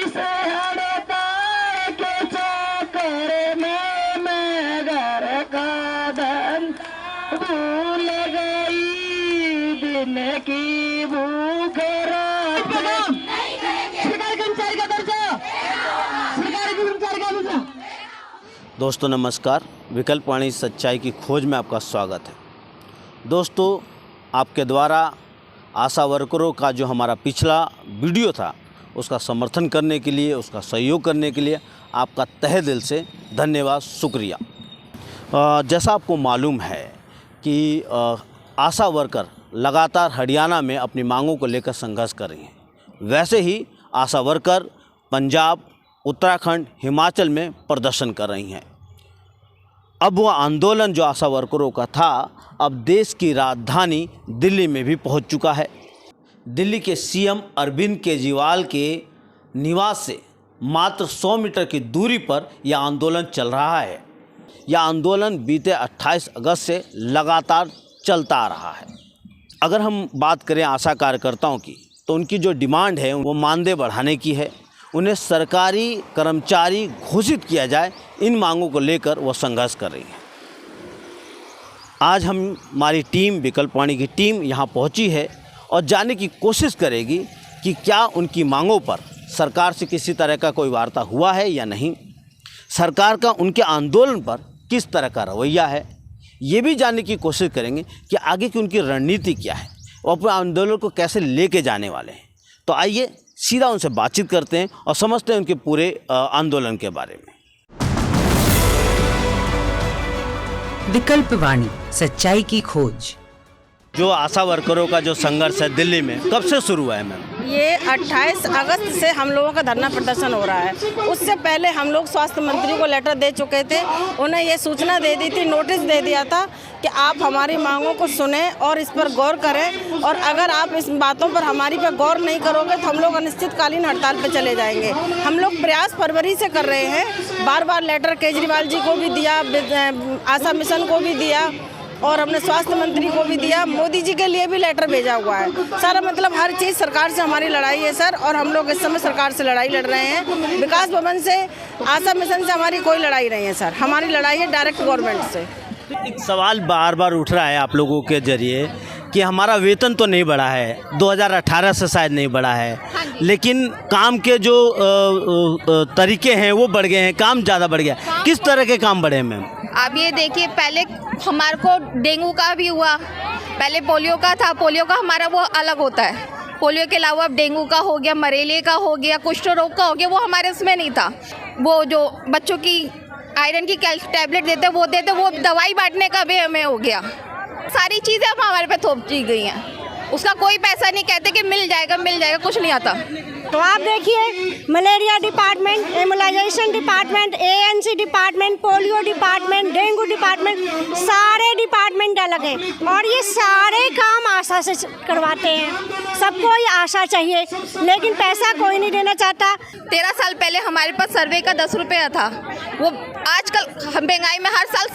से हड़ताल के चक्कर में मैं घर का धंधा भूल गई, दिन की भूख दोस्तों नमस्कार, विकल्प वाणी सच्चाई की खोज में आपका स्वागत है। दोस्तों, आपके द्वारा आशा वर्करों का जो हमारा पिछला वीडियो था उसका समर्थन करने के लिए, उसका सहयोग करने के लिए आपका तहे दिल से धन्यवाद, शुक्रिया। जैसा आपको मालूम है कि आशा वर्कर लगातार हरियाणा में अपनी मांगों को लेकर संघर्ष कर रही हैं। वैसे ही आशा वर्कर पंजाब, उत्तराखंड, हिमाचल में प्रदर्शन कर रही हैं। अब वह आंदोलन जो आशा वर्करों का था अब देश की राजधानी दिल्ली में भी पहुंच चुका है। दिल्ली के सीएम अरविंद केजरीवाल के निवास से मात्र 100 मीटर की दूरी पर यह आंदोलन चल रहा है। यह आंदोलन बीते 28 अगस्त से लगातार चलता आ रहा है। अगर हम बात करें आशा कार्यकर्ताओं की, तो उनकी जो डिमांड है वो मानदेय बढ़ाने की है। उन्हें सरकारी कर्मचारी घोषित किया जाए, इन मांगों को लेकर वो संघर्ष कर रही है। आज हमारी टीम, विकल्प वाणी की टीम यहाँ पहुँची है और जानने की कोशिश करेगी कि क्या उनकी मांगों पर सरकार से किसी तरह का कोई वार्ता हुआ है या नहीं, सरकार का उनके आंदोलन पर किस तरह का रवैया है। ये भी जानने की कोशिश करेंगे कि आगे की उनकी रणनीति क्या है, वो अपने आंदोलन को कैसे लेके जाने वाले हैं। तो आइए सीधा उनसे बातचीत करते हैं और समझते हैं उनके पूरे आंदोलन के बारे में। विकल्प वाणी सच्चाई की खोज। जो आशा वर्करों का जो संघर्ष है दिल्ली में कब से शुरू हुआ है मैम? ये 28 अगस्त से हम लोगों का धरना प्रदर्शन हो रहा है। उससे पहले हम लोग स्वास्थ्य मंत्री को लेटर दे चुके थे। उन्हें ये सूचना दे दी थी, नोटिस दे दिया था कि आप हमारी मांगों को सुने और इस पर गौर करें, और अगर आप इस बातों पर हमारी पे गौर नहीं करोगे तो हम लोग अनिश्चितकालीन हड़ताल पर चले जाएंगे। हम लोग प्रयास फरवरी से कर रहे हैं। बार बार लेटर केजरीवाल जी को भी दिया, आशा मिशन को भी दिया और हमने स्वास्थ्य मंत्री को भी दिया, मोदी जी के लिए भी लेटर भेजा हुआ है। सारा मतलब हर चीज़ सरकार से हमारी लड़ाई है सर, और हम लोग इस समय सरकार से लड़ाई लड़ रहे हैं। विकास भवन से, आशा मिशन से हमारी कोई लड़ाई नहीं है सर, हमारी लड़ाई है डायरेक्ट गवर्नमेंट से। एक सवाल बार बार उठ रहा है आप लोगों के जरिए कि हमारा वेतन तो नहीं बढ़ा है, 2018 से शायद नहीं बढ़ा है, लेकिन काम के जो तरीके हैं वो बढ़ गए हैं, काम ज़्यादा बढ़ गया। किस तरह के काम बढ़े हैं मैम? आप ये देखिए, पहले हमारे को डेंगू का भी हुआ, पहले पोलियो का था। पोलियो का हमारा वो अलग होता है, पोलियो के अलावा अब डेंगू का हो गया, मलेरिया का हो गया, कुष्ठ रोग का हो गया, वो हमारे उसमें नहीं था। वो जो बच्चों की आयरन की टैबलेट देते वो दवाई बांटने का भी हमें हो गया। सारी चीज़ें अब हमारे पे थोप दी गई हैं। उसका कोई पैसा नहीं, कहते कि मिल जाएगा, कुछ नहीं आता। तो आप देखिए, malaria department, immunisation department, ANC department, polio department, dengue department, सारे डिपार्टमेंट अलग हैं और ये सारे काम आशा से करवाते हैं। सबको ये आशा चाहिए, लेकिन पैसा कोई नहीं देना चाहता। 13 साल पहले हमारे पास सर्वे का 10 रुपया था। वो आजकल महंगाई में हर साल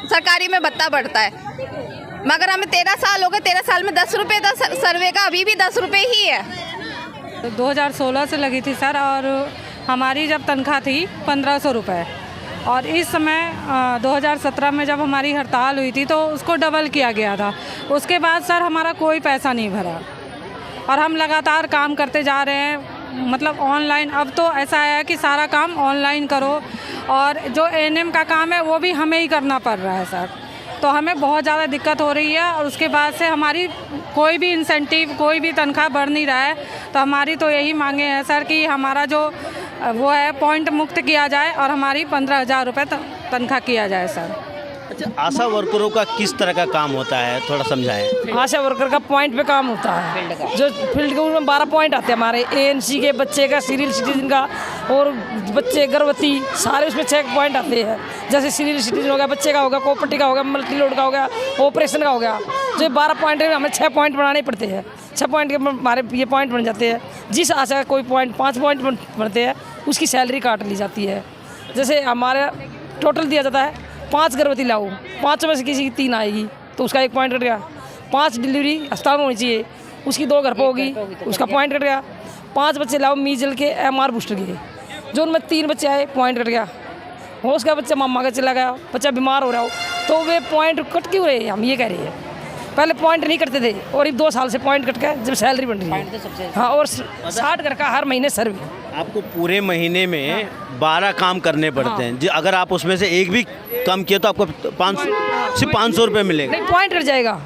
सरकारी में भत्ता बढ़ता है, मगर हमें 13 साल हो गए, 13 साल में 10 रुपये था सर्वे का, अभी भी 10 रुपये ही है। 2016 से लगी थी सर, और हमारी जब तनख्वाह थी 1500 रुपये, और इस समय 2017 में जब हमारी हड़ताल हुई थी तो उसको डबल किया गया था। उसके बाद सर हमारा कोई पैसा नहीं भरा और हम लगातार काम करते जा रहे हैं। मतलब ऑनलाइन, अब तो ऐसा है कि सारा काम ऑनलाइन करो, और जो एएनएम का काम है वो भी हमें ही करना पड़ रहा है सर। तो हमें बहुत ज़्यादा दिक्कत हो रही है, और उसके बाद से हमारी कोई भी इंसेंटिव, कोई भी तनख्वाह बढ़ नहीं रहा है। तो हमारी तो यही मांगे हैं सर कि हमारा जो वो है पॉइंट मुक्त किया जाए और हमारी 15,000 रुपये तनख्वाह किया जाए सर। अच्छा, आशा वर्करों का किस तरह का काम होता है, थोड़ा समझाएं। आशा वर्कर का पॉइंट पे काम होता है, जो फील्ड के उसमें 12 पॉइंट आते हैं हमारे, एएनसी के, बच्चे का, सीनियर सिटीजन का, और बच्चे गर्भवती, सारे उसमें 6 पॉइंट आते हैं। जैसे सीनियर सिटीजन हो गया, बच्चे का हो गया, प्रॉपर्टी का हो गया, मल्टी लोड का हो गया, ऑपरेशन का हो गया। जो 12 पॉइंट है, हमें 6 पॉइंट बनाने पड़ते हैं। 6 पॉइंट के हमारे ये पॉइंट बन जाते हैं। जिस आशा का कोई पॉइंट 5 पॉइंट बनते हैं, उसकी सैलरी काट ली जाती है। जैसे हमारे टोटल दिया जाता है 5 गर्भवती लाओ, 5 में से किसी की 3 आएगी तो उसका 1 पॉइंट कट गया। 5 डिलीवरी अस्पताल में होनी चाहिए, उसकी 2 घर पर होगी, उसका पॉइंट कट गया। 5 बच्चे लाओ मीजल के MR बूस्टर के, जो उनमें 3 बच्चे आए पॉइंट कट गया, हो उसका बच्चा मामा का चला गया, बच्चा बीमार हो रहा हो, तो वे पॉइंट कट क्यों रहे हैं, हम ये कह रहे हैं। पहले पॉइंट नहीं करते थे और 2 साल से पॉइंट कट गए, जब सैलरी बन रही है। हाँ, और 60 घर का हर महीने सर्वे। आपको पूरे महीने में 12 काम करने पड़ते हैं, अगर आप उसमें से एक भी कम किया तो आपको सिर्फ 500 रुपये मिलेगा। नहीं, पॉइंट कट जाएगा,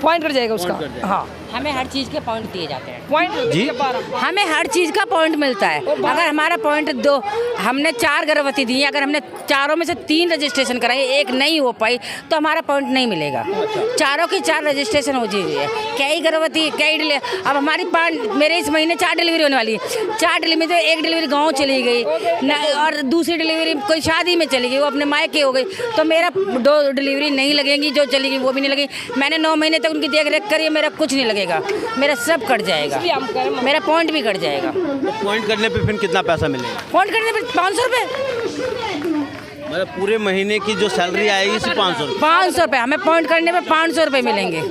पॉइंट कट जाएगा उसका। हाँ, हमें हर चीज़ के पॉइंट दिए जाते हैं। पॉइंट जी, हमें हर चीज़ का पॉइंट मिलता है। अगर हमारा पॉइंट 2, हमने 4 गर्भवती दी, अगर हमने 4 में से 3 रजिस्ट्रेशन कराई, 1 नहीं हो पाई, तो हमारा पॉइंट नहीं मिलेगा। 4 की 4 रजिस्ट्रेशन हो जाइए। कई गर्भवती, कई अब हमारी मेरे इस महीने 4 डिलीवरी होने वाली है। 4 डिलीवरी तो 1 डिलीवरी गाँव चली गई और दूसरी डिलीवरी कोई शादी में चली गई, वो अपने मायके हो गई, तो मेरा 2 डिलीवरी नहीं लगेंगी, जो चली गई वो भी नहीं लगेगी। मैंने 9 महीने तक उनकी देख रेख करी, मेरा कुछ नहीं लगेगा, मेरा सब कट जाएगा, मेरा पॉइंट भी कट जाएगा। तो पॉइंट करने पे फिर कितना पैसा मिलेगा? पॉइंट करने पे 500 रुपये, मतलब पूरे महीने की जो सैलरी आएगी सिर्फ 500 रुपये। 500 रुपये हमें पॉइंट करने पे 500 रुपये मिलेंगे।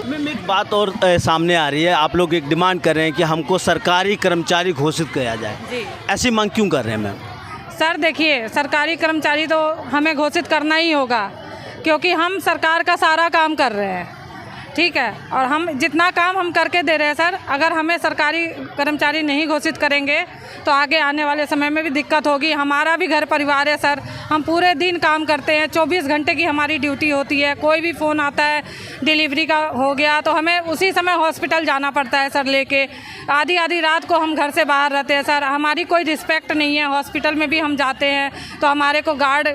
में एक बात और सामने आ रही है, आप लोग एक डिमांड कर रहे हैं कि हमको सरकारी कर्मचारी घोषित किया जाए, ऐसी मांग क्यों कर रहे हैं मैम? सर देखिए, सरकारी कर्मचारी तो हमें घोषित करना ही होगा, क्योंकि हम सरकार का सारा काम कर रहे हैं, ठीक है, और हम जितना काम हम करके दे रहे हैं सर, अगर हमें सरकारी कर्मचारी नहीं घोषित करेंगे तो आगे आने वाले समय में भी दिक्कत होगी। हमारा भी घर परिवार है सर, हम पूरे दिन काम करते हैं, 24 घंटे की हमारी ड्यूटी होती है। कोई भी फ़ोन आता है, डिलीवरी का हो गया, तो हमें उसी समय हॉस्पिटल जाना पड़ता है सर लेके। आधी रात को हम घर से बाहर रहते हैं सर, हमारी कोई रिस्पेक्ट नहीं है। हॉस्पिटल में भी हम जाते हैं तो हमारे को गार्ड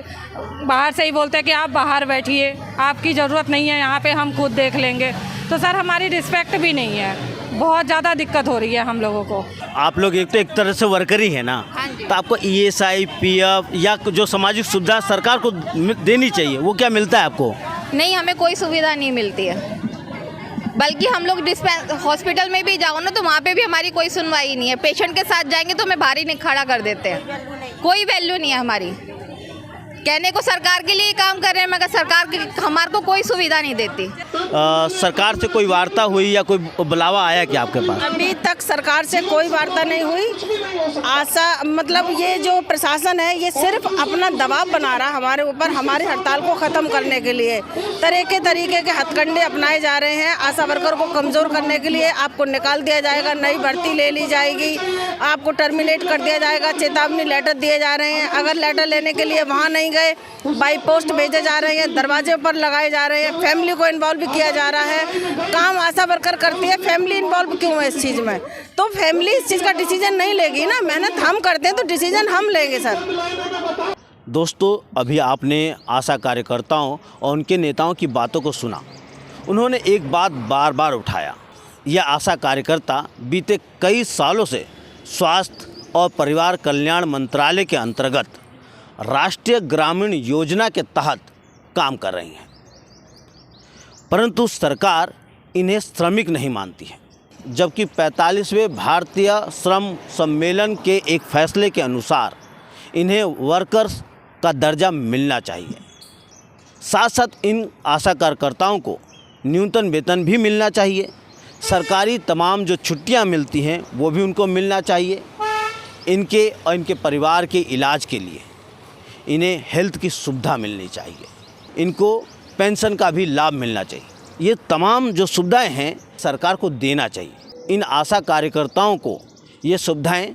बाहर से ही बोलते हैं कि आप बाहर बैठिए, आपकी ज़रूरत नहीं है यहाँ पे, हम खुद देख लेंगे। तो सर हमारी रिस्पेक्ट भी नहीं है, बहुत ज़्यादा दिक्कत हो रही है हम लोगों को। आप लोग एक तरह से वर्कर ही है ना, तो आपको ESI, PF या जो सामाजिक सुविधा सरकार को देनी चाहिए, वो क्या मिलता है आपको? नहीं, हमें कोई सुविधा नहीं मिलती है, बल्कि हम लोग हॉस्पिटल में भी जाओ ना तो वहाँ पे भी हमारी कोई सुनवाई नहीं है। पेशेंट के साथ जाएंगे तो हमें बाहर ही खड़ा कर देते हैं, कोई वैल्यू नहीं है हमारी। कहने को सरकार के लिए काम कर रहे हैं, मगर सरकार की हमारे को कोई सुविधा नहीं देती। सरकार से कोई वार्ता हुई या कोई बुलावा आया क्या आपके पास? अभी तक सरकार से कोई वार्ता नहीं हुई। आशा मतलब ये जो प्रशासन है ये सिर्फ अपना दबाव बना रहा हमारे ऊपर, हमारी हड़ताल को ख़त्म करने के लिए तरीके के हथकंडे अपनाए जा रहे हैं। आशा वर्कर को कमज़ोर करने के लिए आपको निकाल दिया जाएगा, नई भर्ती ले ली जाएगी, आपको टर्मिनेट कर दिया जाएगा, चेतावनी लेटर दिए जा रहे हैं। अगर लेटर लेने के लिए वहाँ नहीं गए, बाई पोस्ट भेजे जा रहे हैं, दरवाजे पर लगाए जा रहे हैं, फैमिली को इन्वॉल्व भी किया जा रहा है। काम आशा वर्कर करती है, फैमिली इन्वॉल्व क्यों है इस चीज़ में? तो फैमिली इस चीज़ का डिसीजन नहीं लेगी ना, मेहनत हम करते हैं तो डिसीजन हम लेंगे सर। दोस्तों, अभी आपने आशा कार्यकर्ताओं और उनके नेताओं की बातों को सुना। उन्होंने एक बात बार बार उठाया, यह आशा कार्यकर्ता बीते कई सालों से स्वास्थ्य और परिवार कल्याण मंत्रालय के अंतर्गत राष्ट्रीय ग्रामीण योजना के तहत काम कर रही हैं, परंतु सरकार इन्हें श्रमिक नहीं मानती है। जबकि 45वें भारतीय श्रम सम्मेलन के एक फैसले के अनुसार इन्हें वर्कर्स का दर्जा मिलना चाहिए। साथ साथ इन आशा कार्यकर्ताओं को न्यूनतम वेतन भी मिलना चाहिए। सरकारी तमाम जो छुट्टियां मिलती हैं वो भी उनको मिलना चाहिए। इनके और इनके परिवार के इलाज के लिए इन्हें हेल्थ की सुविधा मिलनी चाहिए, इनको पेंशन का भी लाभ मिलना चाहिए। ये तमाम जो सुविधाएं हैं सरकार को देना चाहिए। इन आशा कार्यकर्ताओं को ये सुविधाएं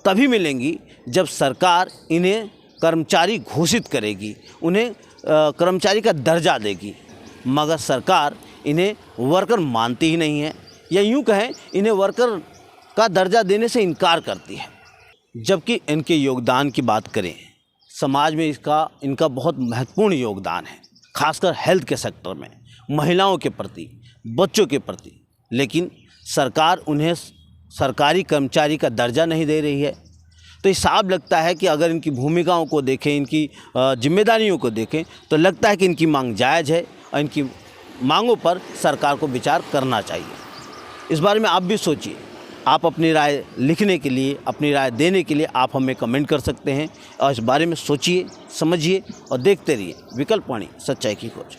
तभी मिलेंगी जब सरकार इन्हें कर्मचारी घोषित करेगी, उन्हें कर्मचारी का दर्जा देगी। मगर सरकार इन्हें वर्कर मानती ही नहीं है, या यूँ कहें इन्हें वर्कर का दर्जा देने से इनकार करती है। जबकि इनके योगदान की बात करें, समाज में इनका बहुत महत्वपूर्ण योगदान है, खासकर हेल्थ के सेक्टर में, महिलाओं के प्रति, बच्चों के प्रति। लेकिन सरकार उन्हें सरकारी कर्मचारी का दर्जा नहीं दे रही है। तो ये साफ लगता है कि अगर इनकी भूमिकाओं को देखें, इनकी जिम्मेदारियों को देखें, तो लगता है कि इनकी मांग जायज़ है और इनकी मांगों पर सरकार को विचार करना चाहिए। इस बारे में आप भी सोचिए। आप अपनी राय लिखने के लिए, अपनी राय देने के लिए आप हमें कमेंट कर सकते हैं और इस बारे में सोचिए, समझिए और देखते रहिए विकल्प वाणी, सच्चाई की खोज।